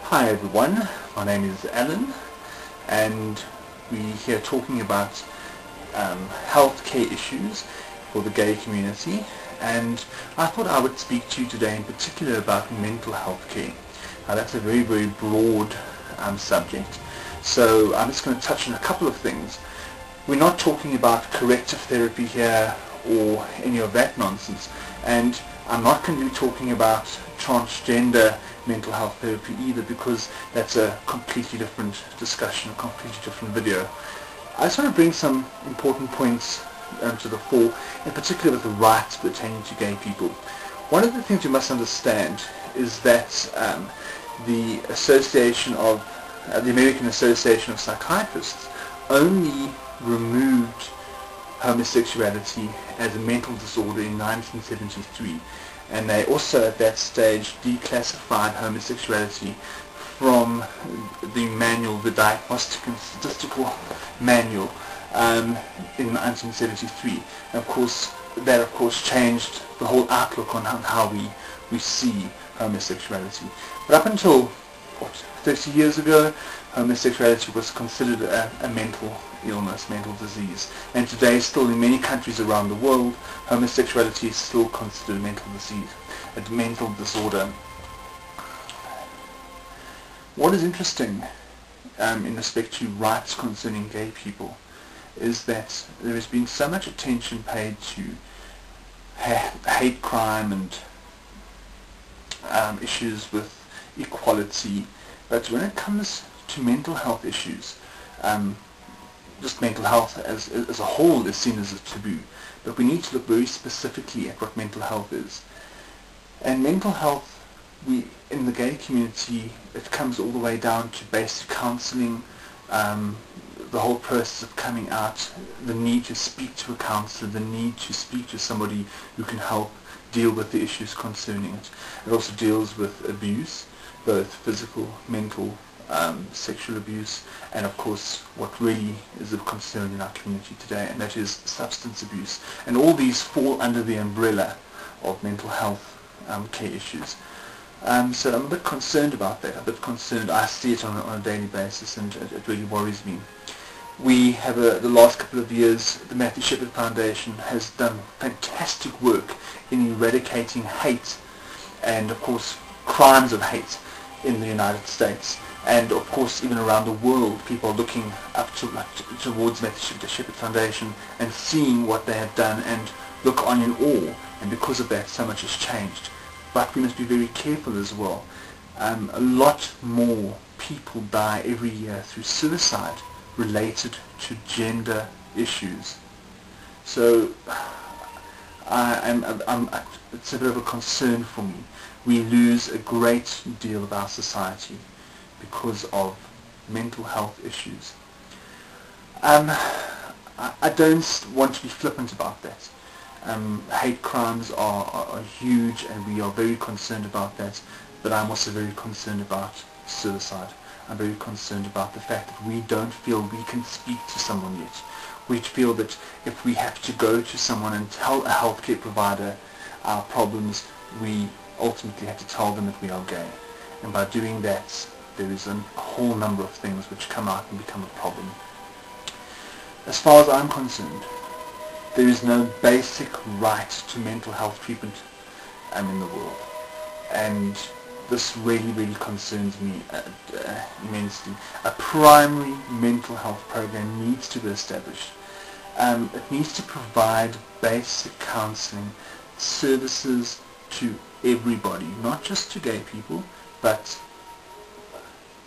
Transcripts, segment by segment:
Hi everyone, my name is Allan and we're here talking about healthcare issues for the gay community, and I thought I would speak to you today in particular about mental health care. Now that's a very, very broad subject, so I'm just going to touch on a couple of things. We're not talking about corrective therapy here or any of that nonsense, and I'm not going to be talking about transgender mental health therapy either, because that's a completely different discussion, a completely different video. I just want to bring some important points to the fore, in particular with the rights pertaining to gay people. One of the things you must understand is that the American Association of Psychiatrists only removed homosexuality as a mental disorder in 1973, and they also at that stage declassified homosexuality from the manual, the Diagnostic and Statistical Manual, in 1973. And of course that changed the whole outlook on how we see homosexuality. But up until 30 years ago, homosexuality was considered a mental illness, mental disease. And today, still in many countries around the world, homosexuality is still considered a mental disease, a mental disorder. What is interesting in respect to rights concerning gay people is that there has been so much attention paid to hate crime and issues with equality, but when it comes to mental health issues, just mental health as a whole is seen as a taboo. But we need to look very specifically at what mental health is. And mental health, in the gay community, it comes all the way down to basic counselling, the whole process of coming out, the need to speak to a counsellor, the need to speak to somebody who can help deal with the issues concerning it. It also deals with abuse, both physical, mental, sexual abuse, and of course what really is of concern in our community today, and that is substance abuse. And all these fall under the umbrella of mental health care issues. So I'm a bit concerned about that, I see it on a daily basis, and it really worries me. We have, the last couple of years, the Matthew Shepherd Foundation has done fantastic work in eradicating hate and of course crimes of hate in the United States. And of course even around the world, people are looking up towards Matthew Shepherd Foundation and seeing what they have done and look on in awe, and because of that so much has changed. But we must be very careful as well. A lot more people die every year through suicide related to gender issues. So it's a bit of a concern for me. We lose a great deal of our society because of mental health issues. I don't want to be flippant about that. Hate crimes are huge, and we are very concerned about that, but I'm also very concerned about suicide. I'm very concerned about the fact that we don't feel we can speak to someone yet. We feel that if we have to go to someone and tell a healthcare provider our problems, we ultimately have to tell them that we are gay. And by doing that, there is a whole number of things which come out and become a problem. As far as I'm concerned, there is no basic right to mental health treatment in the world. And this really, really concerns me immensely. A primary mental health program needs to be established. It needs to provide basic counselling services to everybody, not just to gay people, but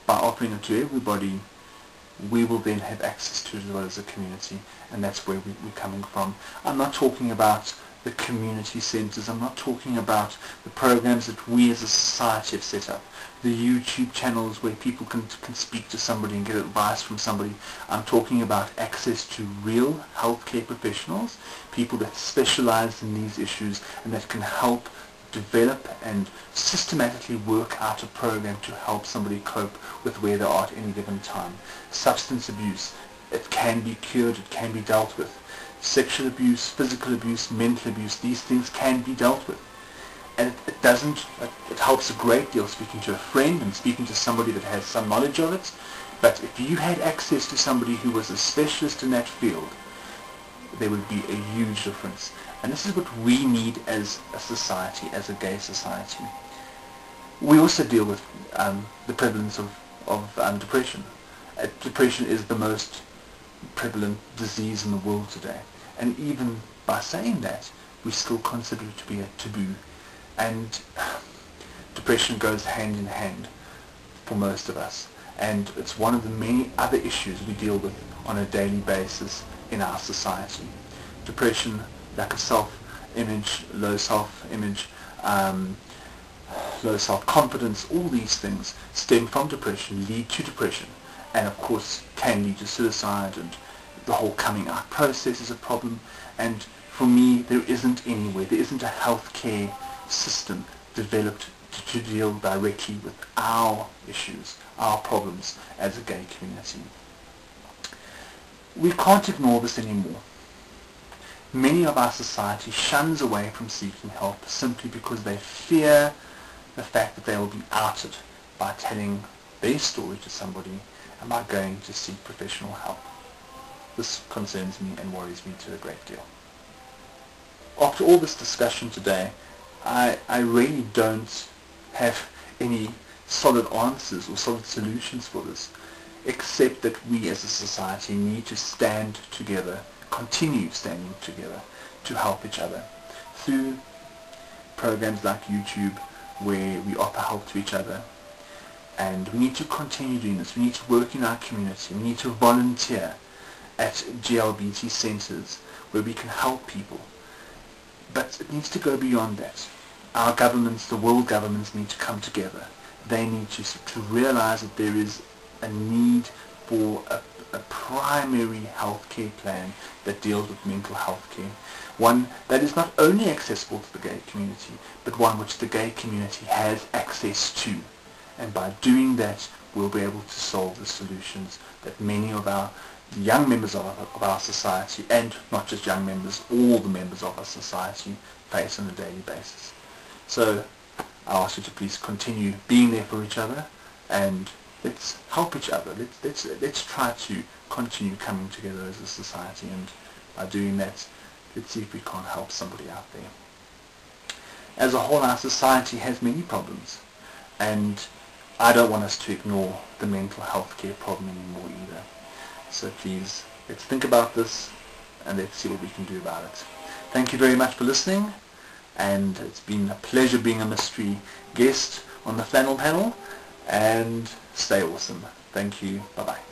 by offering it to everybody, we will then have access to it as well as a community, and that's where we're coming from. I'm not talking about the community centres, I'm not talking about the programs that we as a society have set up, the YouTube channels where people can speak to somebody and get advice from somebody. I'm talking about access to real healthcare professionals, people that specialise in these issues and that can help develop and systematically work out a program to help somebody cope with where they are at any given time. Substance abuse, it can be cured, it can be dealt with. Sexual abuse, physical abuse, mental abuse, these things can be dealt with. And it helps a great deal speaking to a friend and speaking to somebody that has some knowledge of it. But if you had access to somebody who was a specialist in that field, there would be a huge difference. And this is what we need as a society, as a gay society. We also deal with the prevalence of depression. Depression is the most prevalent disease in the world today. And even by saying that, we still consider it to be a taboo. And depression goes hand in hand for most of us. And it's one of the many other issues we deal with on a daily basis in our society. Depression, lack of self-image, low self-image, low self-confidence, all these things stem from depression, lead to depression, and of course can lead to suicide, and the whole coming out process is a problem. And for me, there isn't a healthcare system developed to deal directly with our issues, our problems as a gay community. We can't ignore this anymore. Many of our society shuns away from seeking help simply because they fear the fact that they will be outed by telling their story to somebody and by going to seek professional help. This concerns me and worries me to a great deal. After all this discussion today, I really don't have any solid answers or solid solutions for this, except that we as a society need to stand together, continue standing together to help each other through programs like YouTube, where we offer help to each other. And we need to continue doing this. We need to work in our community. We need to volunteer at GLBT centres where we can help people. But it needs to go beyond that. Our governments, the world governments, need to come together. They need to realize that there is a need for a primary healthcare plan that deals with mental health care. One that is not only accessible to the gay community, but one which the gay community has access to. And by doing that, we'll be able to solve the solutions that many of our young members of our society, and not just young members, all the members of our society, face on a daily basis. So I ask you to please continue being there for each other, and let's help each other. Let's try to continue coming together as a society, and by doing that, let's see if we can't help somebody out there. As a whole, our society has many problems, and I don't want us to ignore the mental health care problem anymore either. So please, let's think about this, and let's see what we can do about it. Thank you very much for listening, and it's been a pleasure being a mystery guest on the Flannel Panel, and stay awesome. Thank you. Bye-bye.